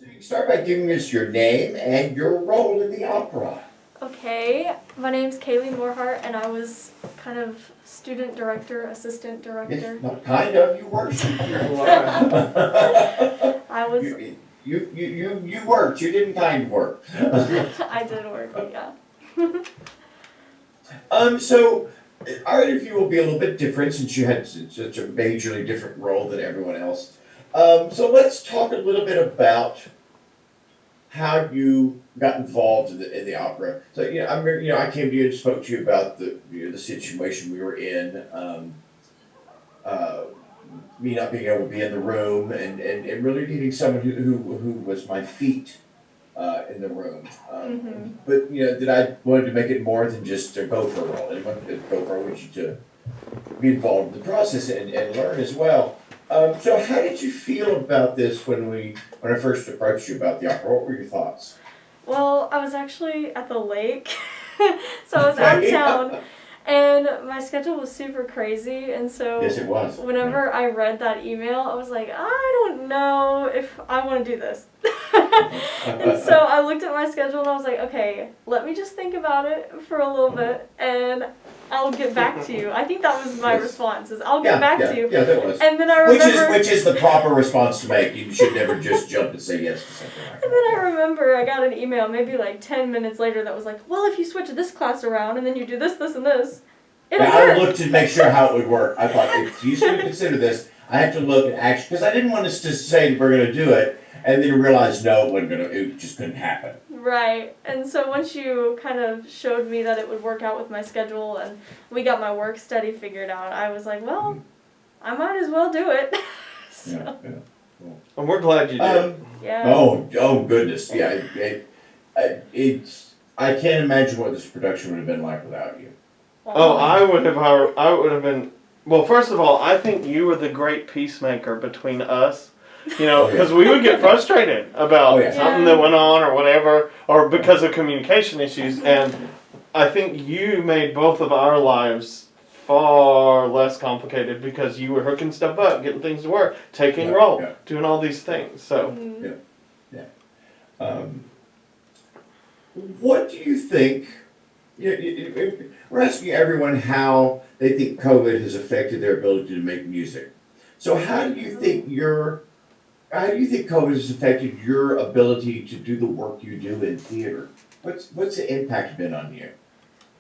So you can start by giving us your name and your role in the opera. Okay, my name's Kailee Morehart, and I was kind of student director, assistant director. It's not kind of, you were. I was. You worked, you didn't kind of work. I did work, yeah. So our interview will be a little bit different since you had such a majorly different role than everyone else. So let's talk a little bit about how you got involved in the opera. So I remember, I came to you and spoke to you about the situation we were in, me not being able to be in the room, and really needing someone who was my feet in the room. But that I wanted to make it more than just a gopher role. I wanted to gopher, I want you to be involved in the process and learn as well. So how did you feel about this when I first approached you about the opera? What were your thoughts? Well, I was actually at the lake, so I was out of town, and my schedule was super crazy, and so Yes, it was. whenever I read that email, I was like, I don't know if I want to do this. And so I looked at my schedule and I was like, okay, let me just think about it for a little bit, and I'll get back to you. I think that was my response, is I'll get back to you. Yeah, that was. And then I remember, which is the proper response to make. You should never just jump and say yes to something like that. and then I remember I got an email maybe like 10 minutes later that was like, well, if you switch this class around and then you do this, this, and this, it'll work. I looked to make sure how it would work. I thought, if you should consider this, I have to look and actually, because I didn't want us to say we're going to do it, and then realize no, it just couldn't happen. Right. And so once you kind of showed me that it would work out with my schedule and we got my work study figured out, I was like, well, I might as well do it. So, Yeah. Cool. And we're glad you did. yeah. Oh goodness. Yeah. I can't imagine what this production would have been like without you. Oh, I would have been. Well, first of all, I think you were the great peacemaker between us. Because we would get frustrated about something that went on or whatever, or because of communication issues, and I think you made both of our lives far less complicated because you were hooking stuff up, getting things to work, taking role, doing all these things. So, what do you think? We're asking everyone how they think COVID has affected their ability to make music. So, how do you think COVID has affected your ability to do the work you do in theater? What's the impact been on you?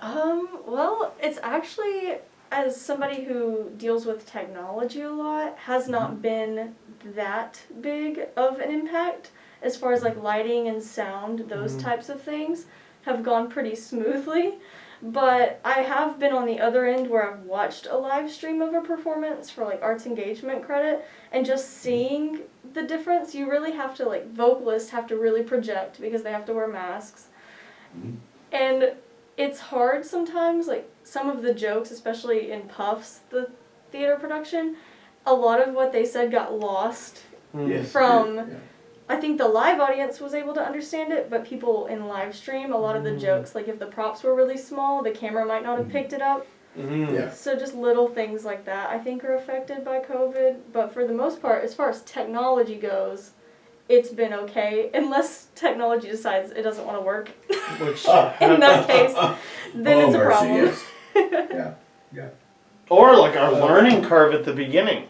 Well, it's actually, as somebody who deals with technology a lot, has not been that big of an impact. As far as like lighting and sound, those types of things have gone pretty smoothly. But I have been on the other end where I've watched a live stream of a performance for like arts engagement credit, and just seeing the difference. You really have to, like, vocalists have to really project because they have to wear masks. And it's hard sometimes, like some of the jokes, especially in Puffs, the theater production, a lot of what they said got lost from... I think the live audience was able to understand it, but people in live stream, a lot of the jokes, like if the props were really small, the camera might not have picked it up. So just little things like that I think are affected by COVID. But for the most part, as far as technology goes, it's been okay, unless technology decides it doesn't want to work. which In that case, then it's a problem. Yes. or like our learning curve at the beginning.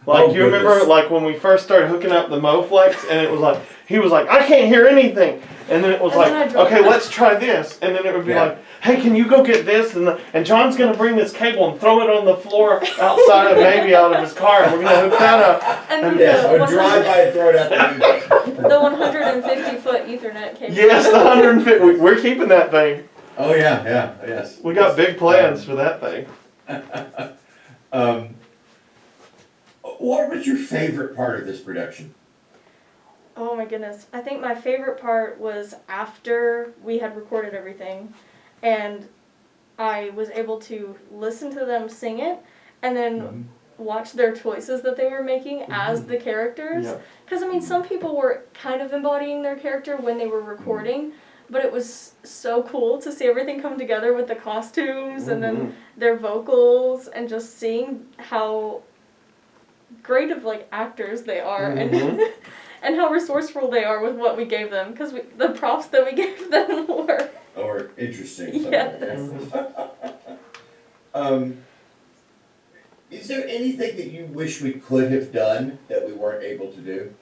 Like, you remember, like, when we first started hooking up the Moflex, and it was like, he was like, I can't hear anything. And then it was like, okay, let's try this. And then it would be like, hey, can you go get this? And John's going to bring this cable and throw it on the floor outside of out of his car, and we're going to hook that up. And or drive by and throw it out the 150-foot Ethernet cable. Yes, the 150. We're keeping that thing. Oh, yes. We got big plans for that thing. What was your favorite part of this production? Oh my goodness. I think my favorite part was after we had recorded everything and I was able to listen to them sing it and then watch their choices that they were making as the characters. Because, I mean, some people were kind of embodying their character when they were recording, but it was so cool to see everything come together with the costumes and then their vocals and just seeing how great of, like, actors they are. And and how resourceful they are with what we gave them, because the props that we gave them were. Or interesting. Yes. Is there anything that you wish we could have done that we weren't able to do?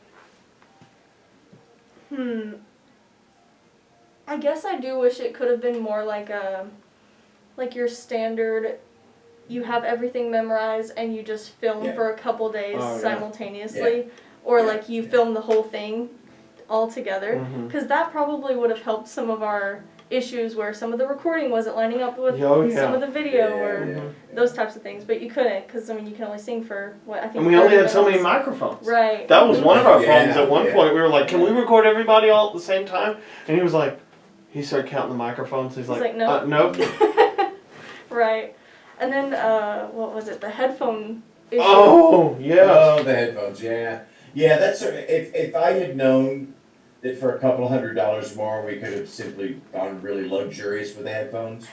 I guess I do wish it could have been more like your standard. You have everything memorized and you just film for a couple days simultaneously, or like you film the whole thing all together, because that probably would have helped some of our issues where some of the recording wasn't lining up with some of the video or those types of things, but you couldn't, because I mean you can only sing for what I think. And we only had so many microphones. Right. That was one of our problems. At one point we were like, can we record everybody all at the same time? And he was like, he started counting the microphones. He's like, nope. Nope. Right. And then what was it? The headphone issue. Oh yeah. Oh, the headphones. Yeah. That's if I had known that for a couple $100 more we could have simply gone really luxurious with the headphones.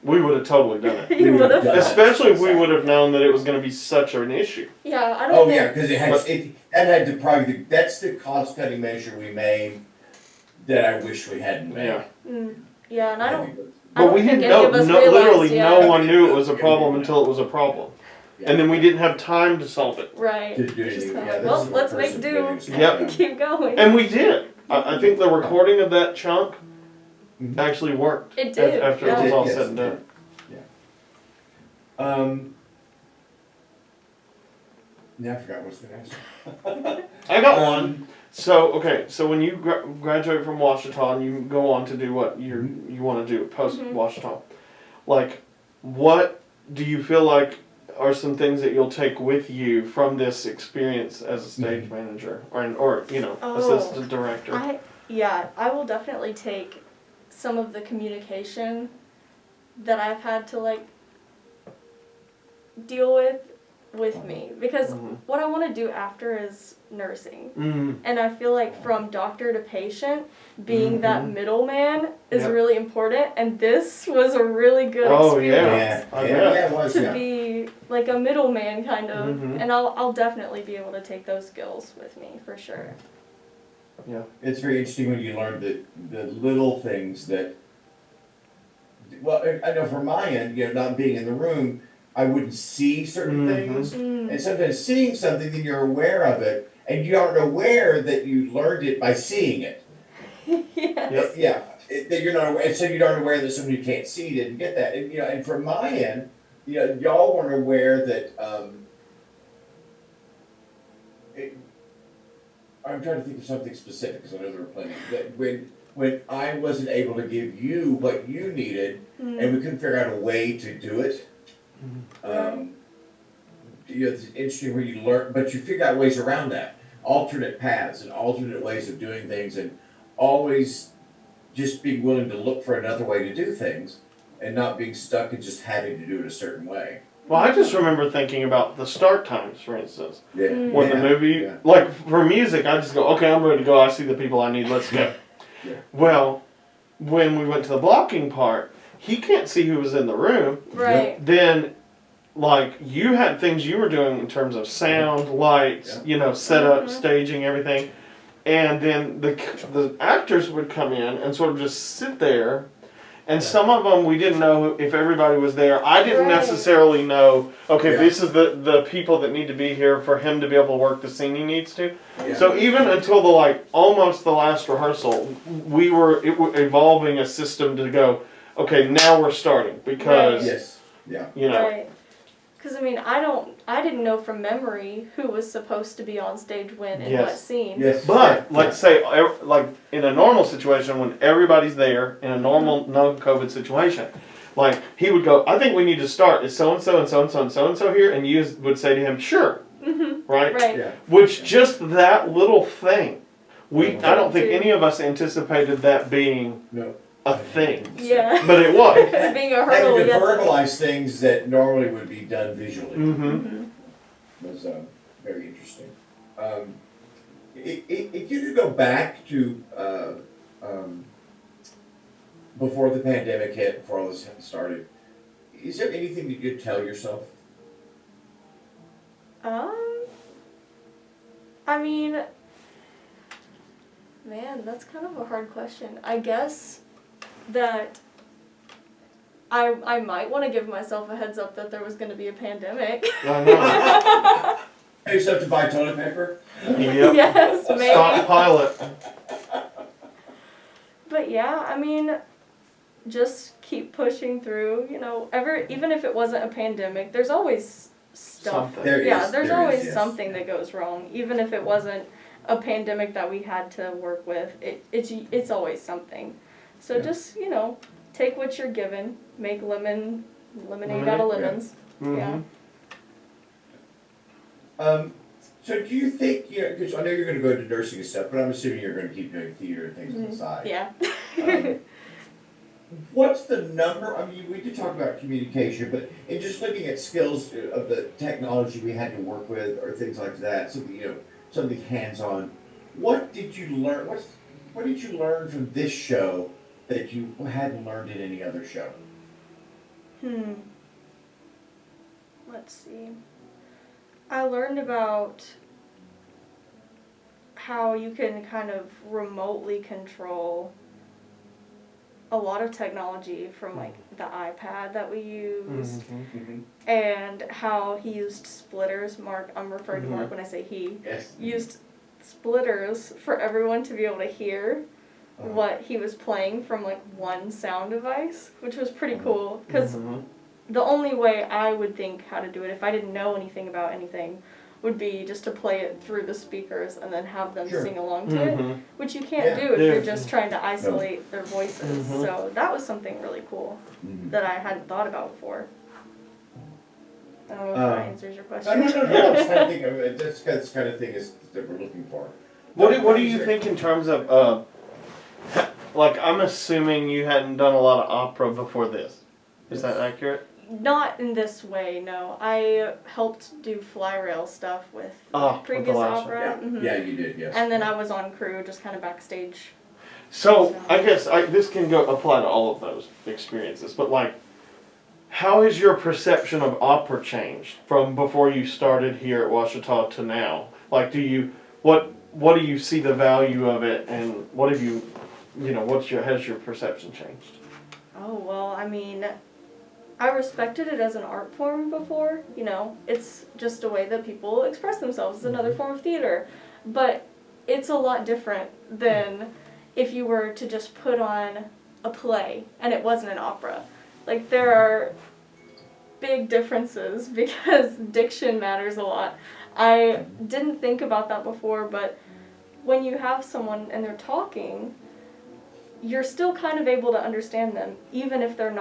We would have totally done it. You would have. Especially if we would have known that it was going to be such an issue. Yeah, I don't think. Because that's the cost cutting measure we made that I wish we hadn't made. Yeah. Yeah, and I don't. But we didn't know. Literally, no one knew it was a problem until it was a problem, and then we didn't have time to solve it. Right. To do anything. Well, let's make do. Yep. Keep going. And we did. I think the recording of that chunk actually worked. It did. After it was all said and done. Now I forgot what I was going to ask. I got one. So when you graduate from Ouachita and you go on to do what you want to do post Ouachita, like, what do you feel like are some things that you'll take with you from this experience as a stage manager or assistant director? I will definitely take some of the communication that I've had to deal with me, because what I want to do after is nursing, and I feel like from doctor to patient, being that middleman is really important, and this was a really good experience it was, to be like a middleman kind of, and I'll definitely be able to take those skills with me for sure. Yeah, it's very interesting when you learn the little things that. Well, I know from my end, not being in the room, I wouldn't see certain things, and sometimes seeing something, then you're aware of it, and you aren't aware that you learned it by seeing it. Yes. That you're not aware, and so you aren't aware that somebody who can't see didn't get that, and and from my end, y'all weren't aware that. I'm trying to think of something specific because I know there were plenty. That when I wasn't able to give you what you needed, and we couldn't figure out a way to do it. It's interesting where you learn, but you figure out ways around that, alternate paths and alternate ways of doing things, and always just being willing to look for another way to do things, and not being stuck in just having to do it a certain way. Well, I just remember thinking about the start times, for instance. When the movie, Yeah. like for music, I just go, okay, I'm ready to go. I see the people I need. Let's go. Well, when we went to the blocking part, he can't see who was in the room. Right. Then, like, you had things you were doing in terms of sound, lights, setup, staging, everything. And then the actors would come in and sort of just sit there. And some of them, we didn't know if everybody was there. I didn't necessarily know, okay, this is the people that need to be here for him to be able to work the scene he needs to. So even until almost the last rehearsal, we were evolving a system to go, okay, now we're starting, because, Right. Because I mean, I didn't know from memory who was supposed to be on stage when and what scene. Yes. But let's say, like in a normal situation, when everybody's there in a normal non-COVID situation, like he would go, I think we need to start. Is so and so and so and so and so and so here? And you would say to him, sure, right? Right. Yeah. Which just that little thing, I don't think any of us anticipated that being a thing. Yeah. But it was. Being a hurdle. Having to verbalize things that normally would be done visually was very interesting. If you could go back to before the pandemic hit, before all this started, is there anything that you'd tell yourself? I mean, Man, that's kind of a hard question. I guess that I might want to give myself a heads up that there was going to be a pandemic. I know. Hey, you have to buy toilet paper? Yep. Yes, maybe. Stockpile it. But yeah, I mean, just keep pushing through. You know, even if it wasn't a pandemic, there's always stuff. Something. There's always yes. something that goes wrong. Even if it wasn't a pandemic that we had to work with, it's always something. So just, you know, take what you're given, make lemonade out of lemons. Mm-hmm. Yeah. So do you think, because I know you're going to go into nursing and stuff, but I'm assuming you're going to keep doing theater and things on the side. Yeah. What's the number? I mean, we did talk about communication, but in just looking at skills of the technology we had to work with or things like that, something hands-on, what did you learn? What did you learn from this show that you hadn't learned in any other show? Let's see. I learned about how you can kind of remotely control a lot of technology from like the iPad that we used, and how he used splitters. Mark, I'm referring to Mark when I say he, Yes. used splitters for everyone to be able to hear what he was playing from like one sound device, which was pretty cool, because the only way I would think how to do it if I didn't know anything about anything would be just to play it through the speakers and then have them sing along to it, which you can't do if you're just trying to isolate their voices. So that was something really cool that I hadn't thought about before. I don't know if that answers your question. No. I'm just trying to think of this kind of thing that we're looking for. What do you think in terms of, like, I'm assuming you hadn't done a lot of opera before this. Is that accurate? Not in this way, no. I helped do fly rail stuff with previous opera. Yeah, you did, yes. And then I was on crew, just kind of backstage. So I guess this can apply to all of those experiences, but like, how has your perception of opera changed from before you started here at Ouachita to now? Like, what do you see the value of it, and what have you, has your perception changed? Oh, well, I mean, I respected it as an art form before, it's just a way that people express themselves. It's another form of theater. But it's a lot different than if you were to just put on a play and it wasn't an opera. Like, there are big differences because diction matters a lot. I didn't think about that before, but when you have someone and they're talking, you're still kind of able to understand them, even if their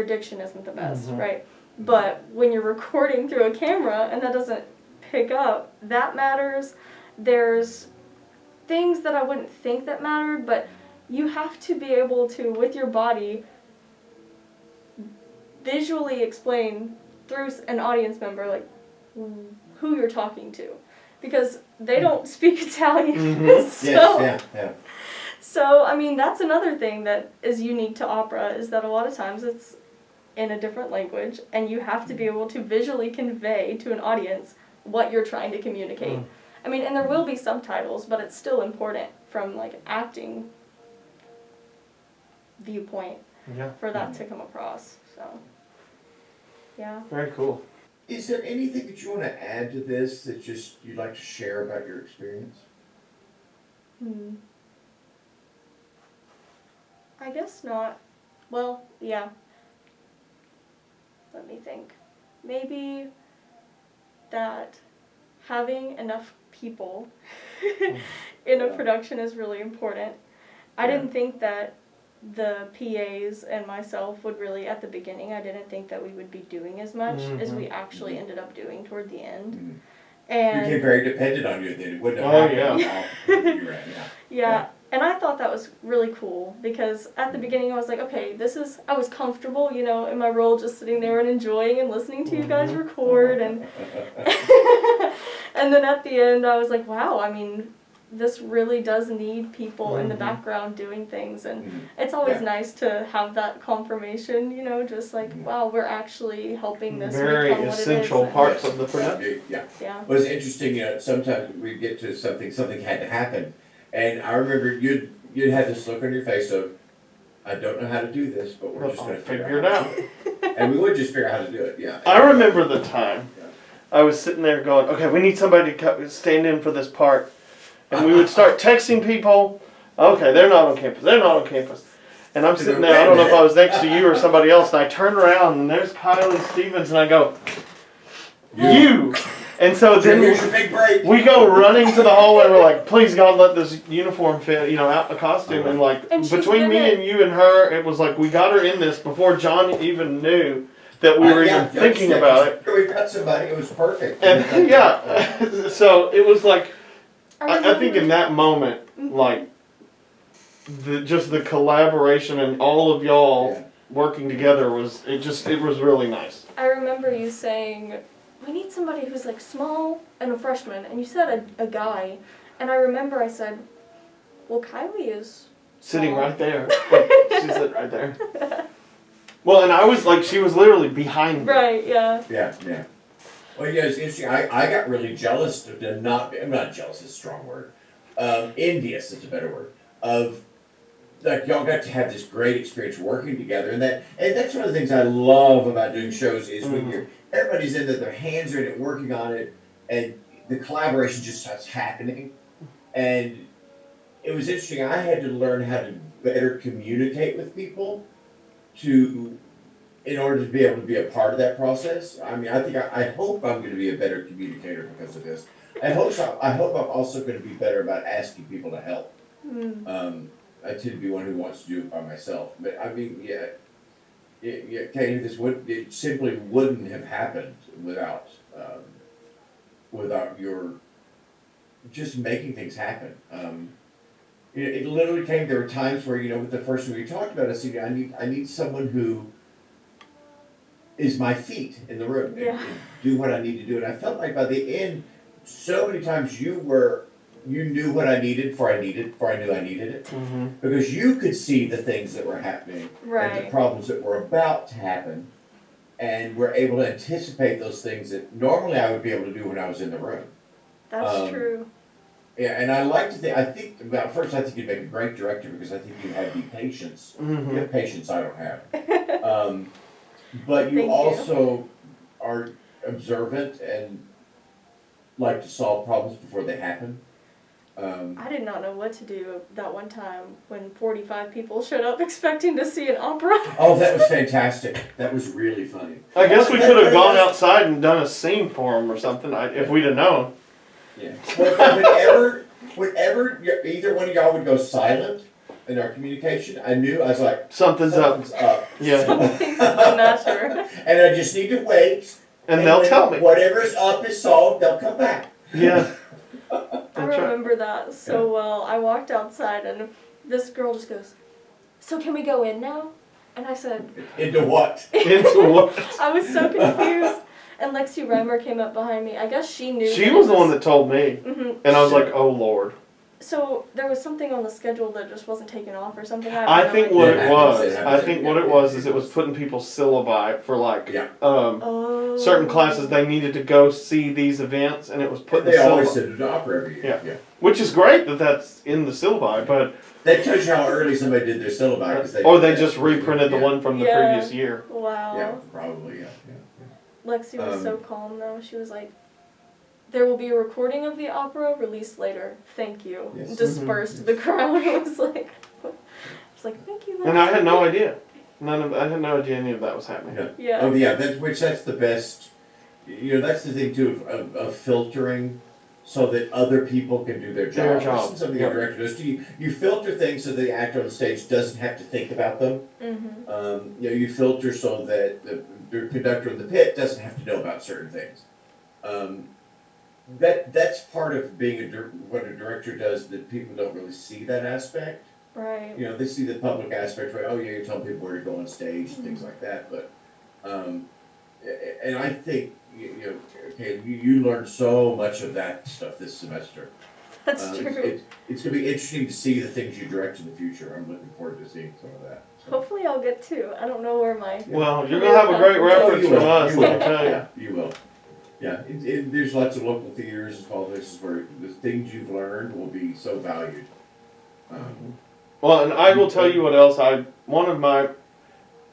diction isn't the best, right? But when you're recording through a camera and that doesn't pick up, that matters. There's things that I wouldn't think that mattered, but you have to be able to, with your body, visually explain through an audience member, like, who you're talking to. Because they don't speak Italian. So, I mean, that's another thing that is unique to opera, is that a lot of times it's in a different language, and you have to be able to visually convey to an audience what you're trying to communicate. I mean, and there will be subtitles, but it's still important from, like, acting viewpoint for that to come across. So, yeah. Very cool. Is there anything that you want to add to this that you'd like to share about your experience? I guess not. Well, yeah. Let me think. Maybe that having enough people in a production is really important. I didn't think that the PAs and myself would really, at the beginning, I didn't think that we would be doing as much as we actually ended up doing toward the end. And we became very dependent on you then. It wouldn't have happened. Yeah. And I thought that was really cool, because at the beginning I was like, okay, I was comfortable, in my role, just sitting there and enjoying and listening to you guys record, and and then at the end I was like, wow, I mean, this really does need people in the background doing things, and it's always nice to have that confirmation, just like, wow, we're actually helping this very become what it is. essential parts of the production. Yeah. Well, it's interesting, sometimes we get to something had to happen, And I remember you'd have this look on your face of, I don't know how to do this, but we're just I'll going to figure it out. And we would just figure out how to do it, yeah. I remember the time I was sitting there going, okay, we need somebody to stand in for this part. And we would start texting people, okay, they're not on campus, they're not on campus. And I'm sitting there, I don't know if I was next to you or somebody else, and I turn around and there's Kailee Stevens, and I go, you! And so then Here's your big break. we go running to the hallway, we're like, please God, let this uniform fit, out in a costume. And like, And she's between in me it. and you and her, it was like, we got her in this before John even knew that we were even thinking about it. We got somebody, it was perfect. And yeah, so it was like, I think in that moment, like, just the collaboration and all of y'all working together it was really nice. I remember you saying, we need somebody who's like small and a freshman, and you said a guy, and I remember I said, well, Kailee is Sitting small. right there. She's sitting right there. Well, and I was like, she was literally behind me. Right, yeah. Yeah. Well, yeah, it's interesting. I got really jealous I'm not jealous, it's a strong word. Envious is a better word. Of, like, y'all got to have this great experience working together. And that's one of the things I love about doing shows is when everybody's in there, their hands are in it, working on it, and the collaboration just starts happening. And it was interesting. I had to learn how to better communicate with people in order to be able to be a part of that process. I mean, I hope I'm going to be a better communicator because of this. I hope I'm also going to be better about asking people to help. I tend to be one who wants to do it by myself. But I mean, Kailee, it simply wouldn't have happened without your just making things happen. It literally came. There were times where with the first one we talked about, I said, I need someone who is my feet in the room and do what I need to do. And I felt like by the end, so many times you knew what I needed before I knew I needed it. Because you could see the things that were happening and the problems that were about to happen, and were able to anticipate those things that normally I would be able to do when I was in the room. That's true. Yeah, and I like to think, I think you'd make a great director because I think you have the patience. You have patience I don't have. But you also are observant and like to solve problems before they happen. I did not know what to do that one time when 45 people showed up expecting to see an opera. Oh, that was fantastic. That was really funny. I guess we could have gone outside and done a scene for him or something if we'd have known. Yeah. Whenever either one of y'all would go silent in our communication, I was like, something's up. Yeah. Something's unnatural. And I just need to wait. And they'll tell me. Whatever's up is solved, they'll come back. Yeah. I remember that so well. I walked outside and this girl just goes, so can we go in now? And I said, Into what? Into what? I was so confused. And Lexi Reimer came up behind me. I guess she knew. She was the one that told me. And I was like, oh Lord. So there was something on the schedule that just wasn't taken off or something. I think what it was is it was putting people's syllabi for like certain classes they needed to go see these events, and it was putting they always send it to opera every year. Yeah. Which is great that that's in the syllabi, but that tells you how early somebody did their syllabi. Or they just reprinted the one from the previous year. Wow. Yeah, probably, yeah. Lexi was so calm though. She was like, there will be a recording of the opera released later. Thank you. Yes. Dispersed the crowd. It was like, thank you, Lexi. And I had no idea. I had no idea any of that was happening. Yeah. Oh yeah, that's the best. That's the thing too of filtering, so that other people can do their job. This is something a director does. You filter things so the actor on the stage doesn't have to think about them. You filter so that the conductor in the pit doesn't have to know about certain things. That's part of being what a director does that people don't really see that aspect. Right. They see the public aspect where you're telling people where to go on stage and things like that. But and I think you learned so much of that stuff this semester. That's true. It's going to be interesting to see the things you direct in the future. I'm looking forward to seeing some of that. So. Hopefully I'll get to. I don't know where my... Well, you're going to have a great reference from us, let me tell you. You will. Yeah, there's lots of local theaters and all this where the things you've learned will be so valued. Well, and I will tell you what else one of my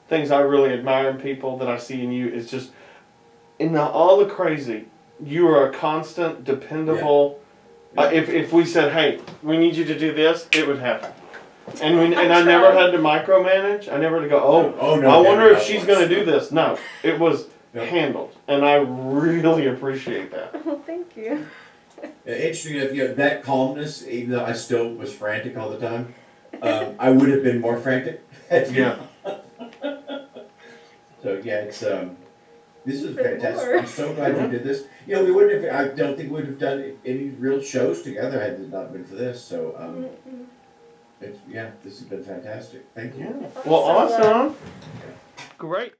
things I really admire in people that I see in you is just in all the crazy, you are a constant, dependable. Yeah. If we said, hey, we need you to do this, it would happen. And I never had to micromanage. I never had to go, I wonder if she's going to do this. No, it was handled, and I really appreciate that. Oh, thank you. Interesting enough, that calmness, even though I still was frantic all the time, I would have been more frantic. Yeah. So it's this is Bit fantastic. more. I'm so glad you did this. We wouldn't have. I don't think we would have done any real shows together had it not been for this. So this has been fantastic. Thank you. Well, awesome. Great.